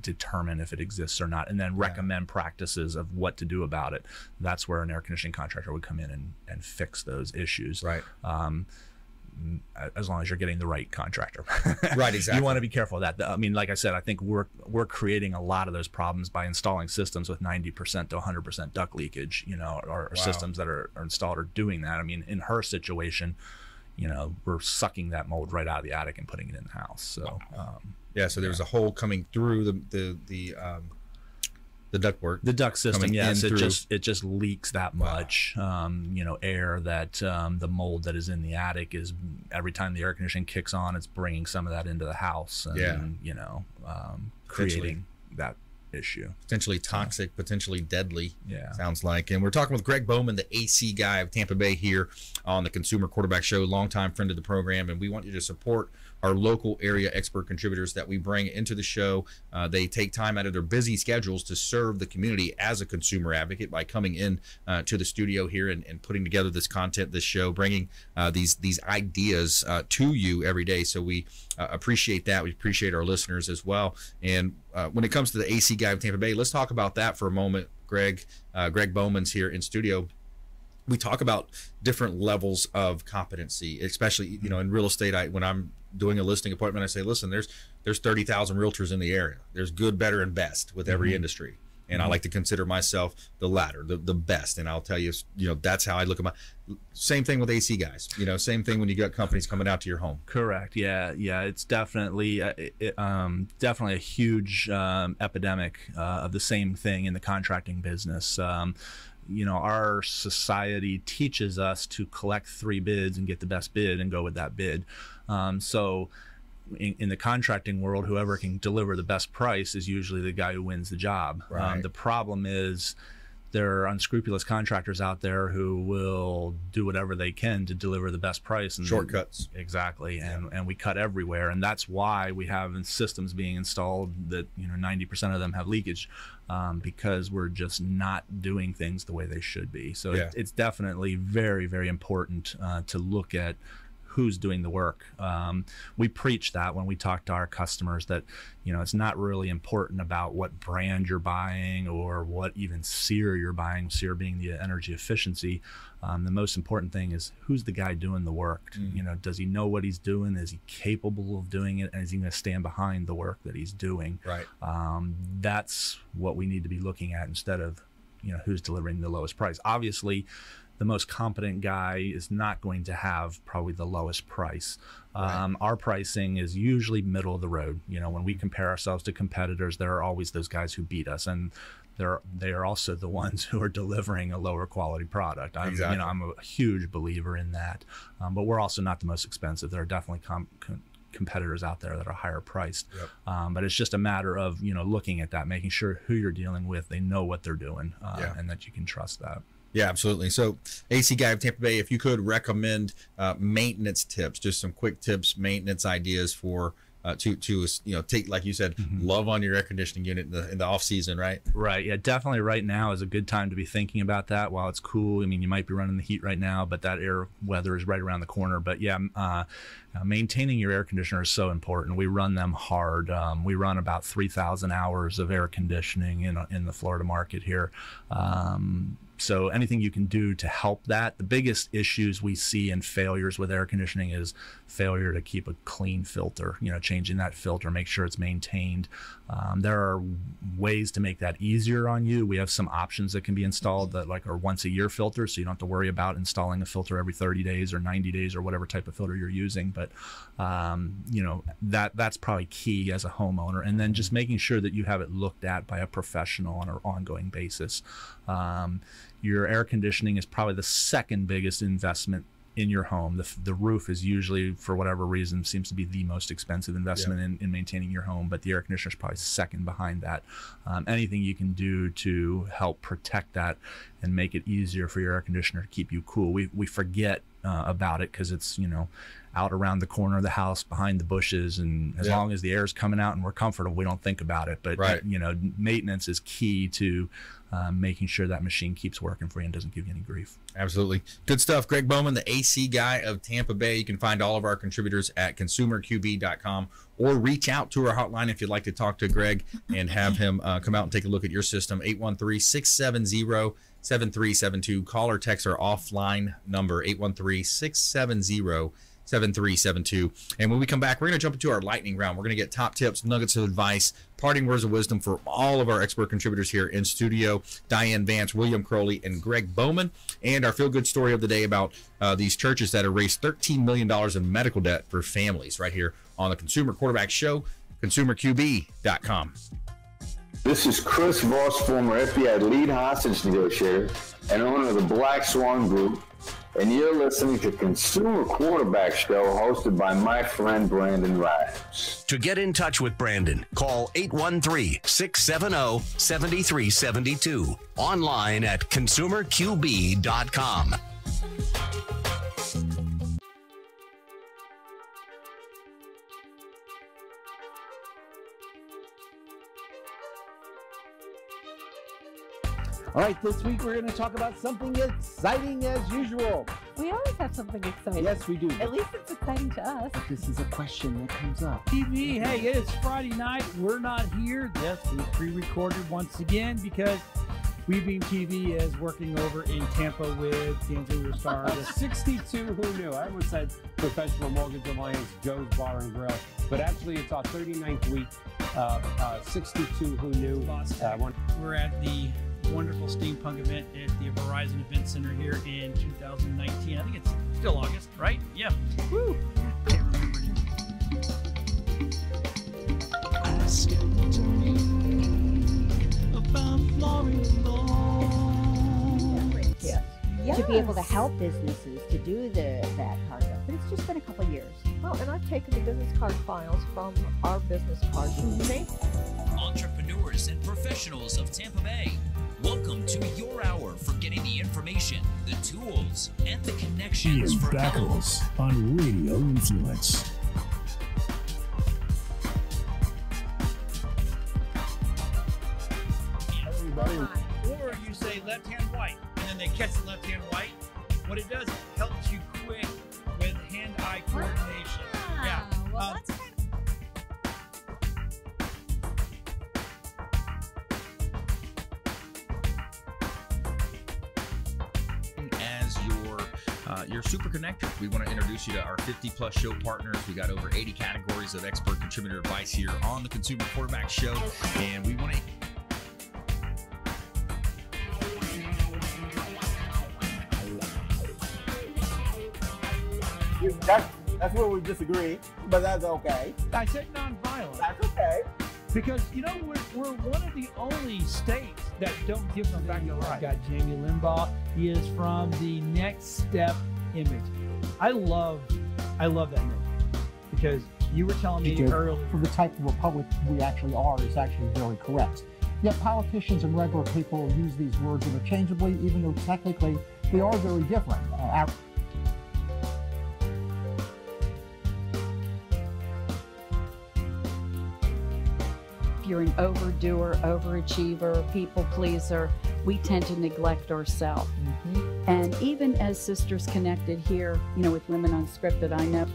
determine if it exists or not, and then recommend practices of what to do about it. That's where an air conditioning contractor would come in and fix those issues. Right. As long as you're getting the right contractor. Right, exactly. You want to be careful of that. I mean, like I said, I think we're creating a lot of those problems by installing systems with 90% to 100% duct leakage, or systems that are installed are doing that. I mean, in her situation, we're sucking that mold right out of the attic and putting it in the house. So so there's a hole coming through the ductwork. The duct system, yes, it just leaks that much, air that the mold that is in the attic is, every time the air conditioning kicks on, it's bringing some of that into the house and, creating that issue. Potentially toxic, potentially deadly, sounds like. And we're talking with Gregg Bowman, the AC guy of Tampa Bay, here on the Consumer Quarterback Show, longtime friend of the program, and we want you to support our local area expert contributors that we bring into the show. They take time out of their busy schedules to serve the community as a consumer advocate by coming in to the studio here and putting together this content, this show, bringing these ideas to you every day. So we appreciate that. We appreciate our listeners as well. And when it comes to the AC guy of Tampa Bay, let's talk about that for a moment. Gregg Bowman's here in studio. We talk about different levels of competency, especially in real estate. When I'm doing a listing appointment, I say, listen, there's 30,000 realtors in the area. There's good, better, and best with every industry, and I like to consider myself the latter, the best. And I'll tell you, that's how I look at my. Same thing with AC guys. Same thing when you got companies coming out to your home. Correct. Yeah. It's definitely definitely a huge epidemic of the same thing in the contracting business. Our society teaches us to collect 3 bids and get the best bid and go with that bid. So in the contracting world, whoever can deliver the best price is usually the guy who wins the job. Right. The problem is there are unscrupulous contractors out there who will do whatever they can to deliver the best price. And shortcuts. Exactly. And we cut everywhere. And that's why we have systems being installed that 90% of them have leakage, because we're just not doing things the way they should be. So it's definitely very, very important to look at who's doing the work. We preach that when we talk to our customers, that it's not really important about what brand you're buying or what even SEER you're buying, SEER being the energy efficiency. The most important thing is who's the guy doing the work. Does he know what he's doing? Is he capable of doing it? And is he going to stand behind the work that he's doing? Right. That's what we need to be looking at instead of who's delivering the lowest price. Obviously, the most competent guy is not going to have probably the lowest price. Right. Our pricing is usually middle of the road. When we compare ourselves to competitors, there are always those guys who beat us, and they are also the ones who are delivering a lower quality product. Exactly. I'm a huge believer in that, but we're also not the most expensive. There are definitely competitors out there that are higher priced. Yep. But it's just a matter of looking at that, making sure who you're dealing with, they know what they're doing, and that you can trust that. Yeah, absolutely. So, AC Guy of Tampa Bay, if you could recommend maintenance tips, just some quick tips, maintenance ideas for to take, like you said, love on your air conditioning unit in the off season, right? Right. Yeah, definitely. Right now is a good time to be thinking about that while it's cool. I mean, you might be running the heat right now, but that air weather is right around the corner. But yeah, maintaining your air conditioner is so important. We run them hard. We run about 3,000 hours of air conditioning in the Florida market here. So anything you can do to help that. The biggest issues we see in failures with air conditioning is failure to keep a clean filter, changing that filter, make sure it's maintained. There are ways to make that easier on you. We have some options that can be installed that are once a year filters, so you don't have to worry about installing a filter every 30 days or 90 days or whatever type of filter you're using. But that's probably key as a homeowner. And then just making sure that you have it looked at by a professional on an ongoing basis. Your air conditioning is probably the second biggest investment in your home. The roof is usually, for whatever reason, seems to be the most expensive investment in maintaining your home, but the air conditioner is probably second behind that. Anything you can do to help protect that and make it easier for your air conditioner to keep you cool. We forget about it because it's out around the corner of the house behind the bushes, and as long as the air is coming out and we're comfortable, we don't think about it. But maintenance is key to making sure that machine keeps working for you and doesn't give you any grief. Absolutely. Good stuff. Gregg Bowman, the AC Guy of Tampa Bay. You can find all of our contributors at consumerqb.com or reach out to our hotline if you'd like to talk to Gregg and have him come out and take a look at your system. 813-670-7372. Call or text our offline number, 813-670-7372. And when we come back, we're going to jump into our lightning round. We're going to get top tips, nuggets of advice, parting words of wisdom for all of our expert contributors here in studio: Diane, Vance, William Crowley, and Gregg Bowman. And our feel-good story of the day about these churches that have raised $13 million in medical debt for families, right here on the Consumer Quarterback Show, consumerqb.com. This is Chris Voss, former FBI lead hostage negotiator and owner of the Black Swan Group, and you're listening to Consumer Quarterback Show, hosted by my friend Brandon Rhymes. To get in touch with Brandon, call 813-670-7372. Online at consumerqb.com. All right, this week we're going to talk about something exciting as usual. We always have something exciting. Yes, we do. At least it's exciting to us. This is a question that comes up. TV, hey, it is Friday night. We're not here. Yes, we pre-recorded once again because WeBeam TV is working over in Tampa with D'Angelo Star. The 62 Who Knew. I almost said Professional Mortgage Alliance, Joe's Bar and Grill, but actually it's our 39th week. 62 Who Knew. We're at the wonderful steampunk event at the Verizon Event Center here in 2019. I think it's still August, right? Yeah. Woo! Can't remember now. Ask me about Florida. Yes. To be able to help businesses to do that part of it. But it's just been a couple of years. Well, and I've taken the business card files from our business cards and made Entrepreneurs and professionals of Tampa Bay, welcome to your hour for getting the information, the tools, and the connections Ian for Backles on Radio Influence. Or you say left hand white, and then they catch the left hand white. What it does, it helps you quick with hand-eye coordination. Yeah. Well, that's kind as your super connector. We want to introduce you to our 50+ show partners. We got over 80 categories of expert contributor advice here on the Consumer Quarterback Show, and we want to That's where we disagree, but that's okay. I said nonviolent. That's okay. Because, you know, we're one of the only states that don't give them back the right. Got Jamie Limbaugh. He is from the Next Step image. I love that name because you were telling me earlier. For the type of republic we actually are is actually very correct. Yet politicians and regular people use these words interchangeably, even though technically they are very different. If you're an overdoer, overachiever, people pleaser, we tend to neglect ourselves. And even as Sisters Connected here, you know, with Women Unscripted, I know.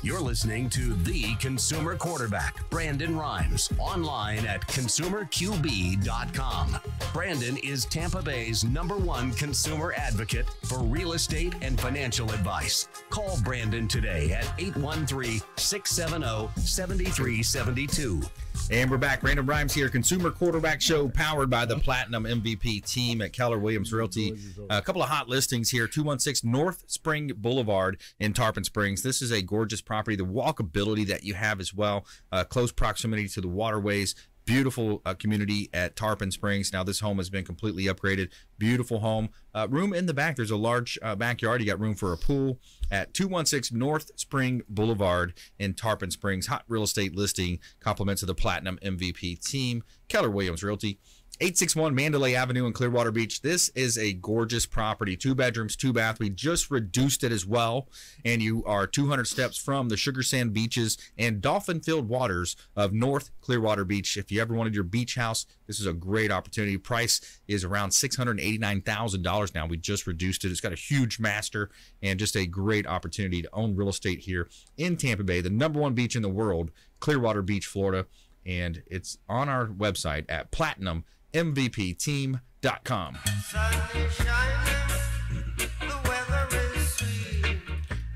You're listening to The Consumer Quarterback, Brandon Rhymes, online at consumerqb.com. Brandon is Tampa Bay's #1 consumer advocate for real estate and financial advice. Call Brandon today at 813-670-7372. And we're back. Brandon Rhymes here, Consumer Quarterback Show, powered by the Platinum MVP team at Keller Williams Realty. A couple of hot listings here. 216 North Spring Boulevard in Tarpon Springs. This is a gorgeous property. The walkability that you have as well, close proximity to the waterways. Beautiful community at Tarpon Springs. Now, this home has been completely upgraded. Beautiful home. Room in the back. There's a large backyard. You got room for a pool at 216 North Spring Boulevard in Tarpon Springs. Hot real estate listing. Compliments of the Platinum MVP team. Keller Williams Realty. 861 Mandalay Avenue in Clearwater Beach. This is a gorgeous property. 2 bedrooms, 2 bath. We just reduced it as well. And you are 200 steps from the sugar sand beaches and dolphin-filled waters of North Clearwater Beach. If you ever wanted your beach house, this is a great opportunity. Price is around $689,000 now. We just reduced it. It's got a huge master and just a great opportunity to own real estate here in Tampa Bay, the #1 beach in the world, Clearwater Beach, Florida. And it's on our website at PlatinumMVPTeam.com.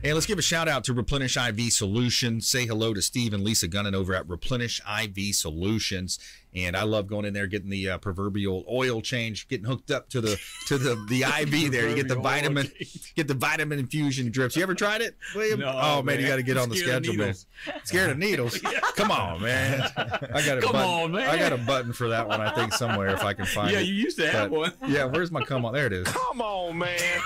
And let's give a shout out to Replenish IV Solutions. Say hello to Steve and Lisa Gunnan over at Replenish IV Solutions. And I love going in there, getting the proverbial oil change, getting hooked up to the IV there. You get the vitamin infusion drips. You ever tried it, William? No, oh man, you got to get on the schedule, man. Scared of needles? Come on, man. I got a button for that one, I think, somewhere if I can find it. Yeah, you used to have one. Yeah, where's my come on? There it is. Come on, man.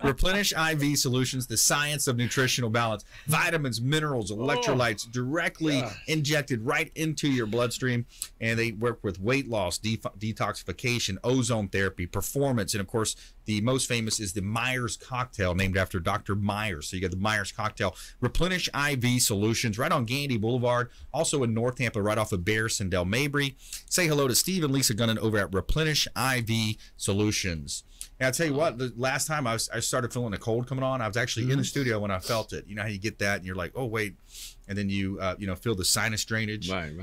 Replenish IV Solutions, the science of nutritional balance. Vitamins, minerals, electrolytes directly injected right into your bloodstream. And they work with weight loss, detoxification, ozone therapy, performance. And of course, the most famous is the Myers cocktail, named after Dr. Myers. So you got the Myers cocktail. Replenish IV Solutions right on Gandy Boulevard. Also in North Tampa, right off of Bear, Sindel, Mabry. Say hello to Steve and Lisa Gunnan over at Replenish IV Solutions. And I'll tell you what, the last time I started feeling a cold coming on, I was actually in the studio when I felt it. You know how you get that and you're like, oh, wait. And then you feel the sinus drainage. Right.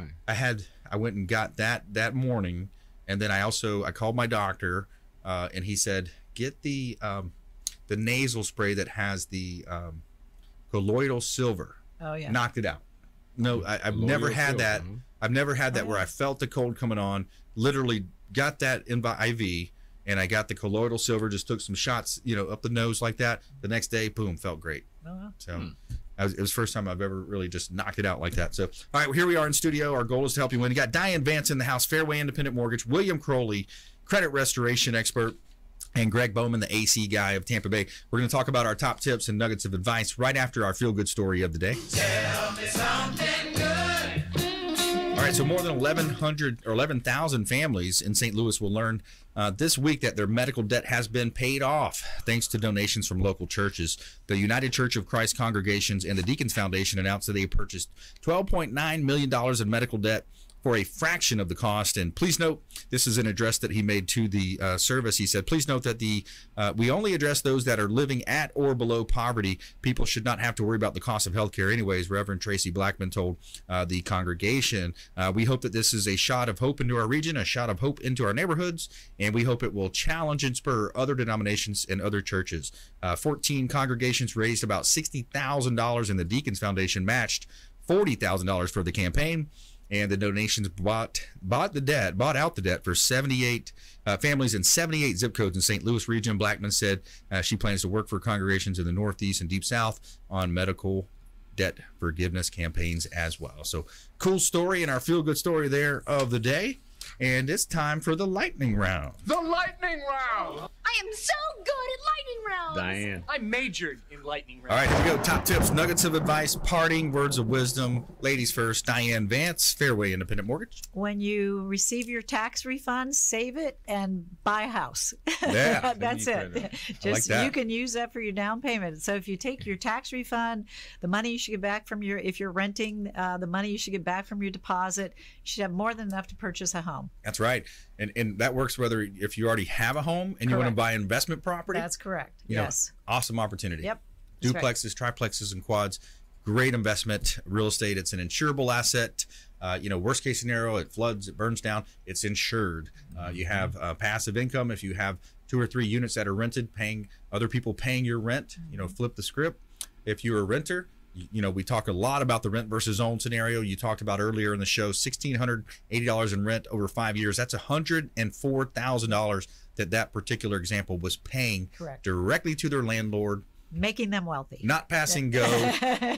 I went and got that morning. And then I called my doctor and he said, get the nasal spray that has the colloidal silver. Oh, yeah. Knocked it out. No, I've never had that. I've never had that where I felt the cold coming on, literally got that in by IV. And I got the colloidal silver, just took some shots, up the nose like that. The next day, boom, felt great. So it was the first time I've ever really just knocked it out like that. So, all right, well, here we are in studio. Our goal is to help you win. You got Diane Vance in the house, Fairway Independent Mortgage, William Crowley, credit restoration expert, and Gregg Bowman, the AC guy of Tampa Bay. We're going to talk about our top tips and nuggets of advice right after our feel-good story of the day. Tell me something good. All right, right, so more than 11,000 families in St. Louis will learn this week that their medical debt has been paid off thanks to donations from local churches. The United Church of Christ Congregations and the Deacons Foundation announced that they purchased $12.9 million in medical debt for a fraction of the cost. And please note, this is an address that he made to the service. He said, please note that we only address those that are living at or below poverty. People should not have to worry about the cost of health care anyways, Reverend Tracy Blackman told the congregation. We hope that this is a shot of hope into our region, a shot of hope into our neighborhoods, and we hope it will challenge and spur other denominations and other churches. 14 congregations raised about $60,000, and the Deacons Foundation matched $40,000 for the campaign. And the donations bought out the debt for 78 families in 78 zip codes in St. Louis region. Blackman said she plans to work for congregations in the Northeast and Deep South on medical debt forgiveness campaigns as well. So cool story, and our feel-good story there of the day. And it's time for the lightning round. The lightning round! I am so good at lightning rounds! Diane. I majored in lightning rounds. All right, here we go. Top tips, nuggets of advice, parting words of wisdom. Ladies first, Diane Vance, Fairway Independent Mortgage. When you receive your tax refunds, save it and buy a house. Yeah. That's it. Just like that. You can use that for your down payment. So if you take your tax refund, the money you should get back from if you're renting, the money you should get back from your deposit, you should have more than enough to purchase a home. That's right. And that works whether if you already have a home and you want to buy investment property. That's correct. You know, yes. Awesome opportunity. Yep. Duplexes, triplexes, and quads. Great investment. Real estate. It's an insurable asset. Worst case scenario, it floods, it burns down. It's insured. You have passive income. If you have 2 or 3 units that are rented, other people paying your rent, flip the script. If you're a renter, we talk a lot about the rent versus own scenario. You talked about earlier in the show, $1,680 in rent over 5 years. That's $104,000 that particular example was paying directly to their landlord. Making them wealthy. Not passing go,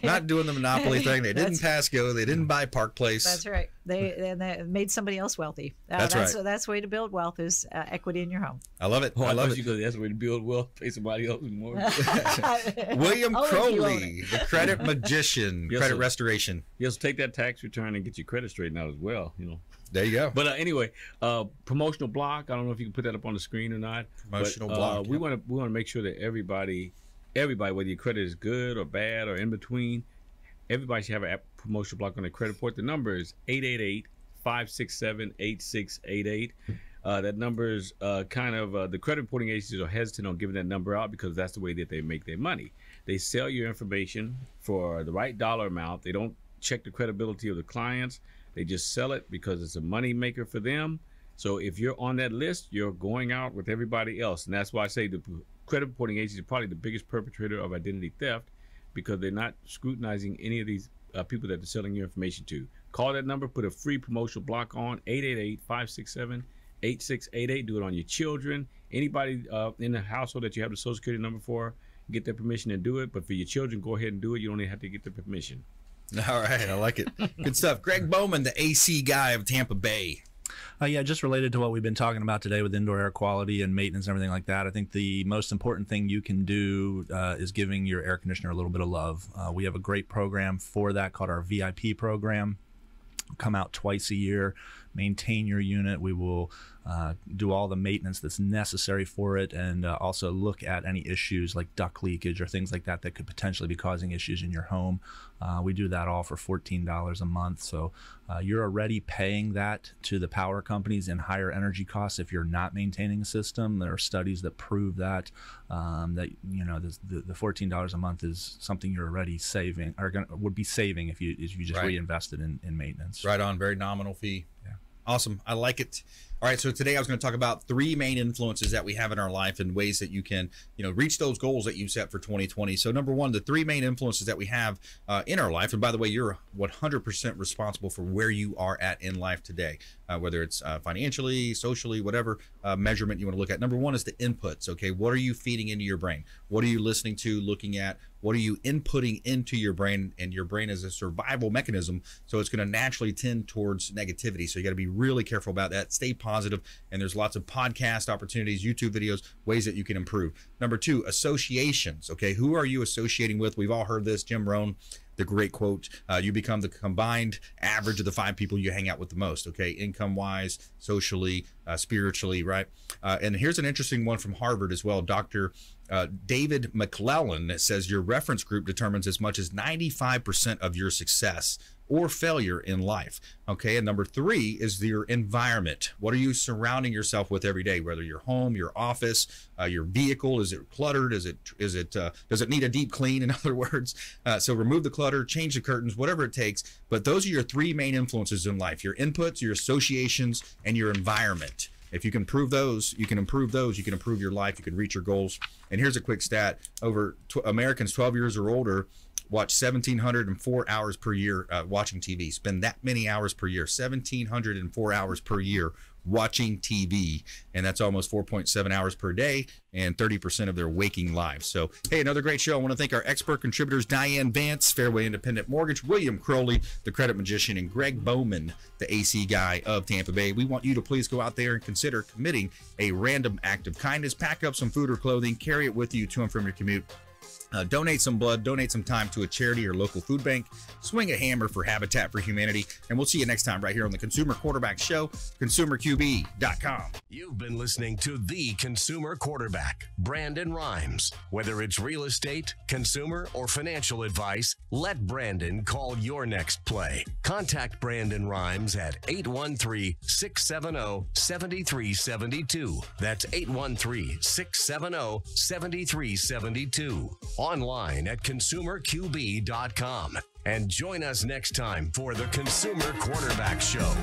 not doing the monopoly thing. They didn't pass go. They didn't buy Park Place. That's right. They made somebody else wealthy. That's right. That's the way to build wealth is equity in your home. I love it. Oh, I love it. You go, that's the way to build wealth. Pay somebody else more. William Crowley, the credit magician, credit restoration. Yes, take that tax return and get your credit straightened out as well. There you go. But anyway, promotional block. I don't know if you can put that up on the screen or not. Promotional block. We want to make sure that everybody, whether your credit is good or bad or in between, everybody should have a promotional block on their credit report. The number is 888-567-8688. That number is the credit reporting agencies are hesitant on giving that number out because that's the way that they make their money. They sell your information for the right dollar amount. They don't check the credibility of the clients. They just sell it because it's a money maker for them. So if you're on that list, you're going out with everybody else. And that's why I say the credit reporting agency is probably the biggest perpetrator of identity theft because they're not scrutinizing any of these people that they're selling your information to. Call that number, put a free promotional block on, 888-567-8688. Do it on your children, anybody in the household that you have the Social Security number for, get their permission and do it. But for your children, go ahead and do it. You don't even have to get their permission. All right, I like it. Good stuff. Gregg Bowman, the AC guy of Tampa Bay. Just related to what we've been talking about today with indoor air quality and maintenance and everything like that, I think the most important thing you can do is giving your air conditioner a little bit of love. We have a great program for that called our VIP program. Come out twice a year, maintain your unit. We will do all the maintenance that's necessary for it, and also look at any issues like duct leakage or things like that that could potentially be causing issues in your home. We do that all for $14 a month. So you're already paying that to the power companies in higher energy costs if you're not maintaining a system. There are studies that prove that the $14 a month is something you're already saving or would be saving if you just reinvested in maintenance. Right on, very nominal fee. Yeah. Awesome. I like it. All right, so today I was going to talk about 3 main influences that we have in our life and ways that you can, reach those goals that you set for 2020. So number 1, the 3 main influences that we have in our life. And by the way, you're 100% responsible for where you are at in life today, whether it's financially, socially, whatever measurement you want to look at. Number 1 is the inputs. Okay, what are you feeding into your brain? What are you listening to, looking at? What are you inputting into your brain? And your brain is a survival mechanism, so it's going to naturally tend towards negativity. So you got to be really careful about that. Stay positive, and there's lots of podcast opportunities, YouTube videos, ways that you can improve. Number 2, associations. Okay, who are you associating with? We've all heard this. Jim Rohn the great quote, you become the combined average of the 5 people you hang out with the most, okay, income-wise, socially, spiritually, right? And here's an interesting one from Harvard as well. Dr. David McClellan says your reference group determines as much as 95% of your success or failure in life. Okay, and number 3 is your environment. What are you surrounding yourself with every day? Whether your home, your office, your vehicle, is it cluttered? Does it need a deep clean? In other words, so remove the clutter, change the curtains, whatever it takes. But those are your 3 main influences in life: your inputs, your associations, and your environment. If you can improve those, you can improve those. You can improve your life. You can reach your goals. And here's a quick stat: Americans 12 years or older watch 1,704 hours per year watching TV. Spend that many hours per year, 1,704 hours per year watching TV. And that's almost 4.7 hours per day and 30% of their waking lives. So, hey, another great show. I want to thank our expert contributors, Diane, Vance, Fairway Independent Mortgage, William Crowley, the credit magician, and Gregg Bowman, the AC guy of Tampa Bay. We want you to please go out there and consider committing a random act of kindness. Pack up some food or clothing, carry it with you to and from your commute. Donate some blood, donate some time to a charity or local food bank, swing a hammer for Habitat for Humanity, and we'll see you next time right here on the Consumer Quarterback Show, consumerqb.com. You've been listening to The Consumer Quarterback, Brandon Rhymes. Whether it's real estate, consumer, or financial advice, let Brandon call your next play. Contact Brandon Rhymes at 813-670-7372. That's 813-670-7372. Online at consumerqb.com. And join us next time for the Consumer Quarterback Show.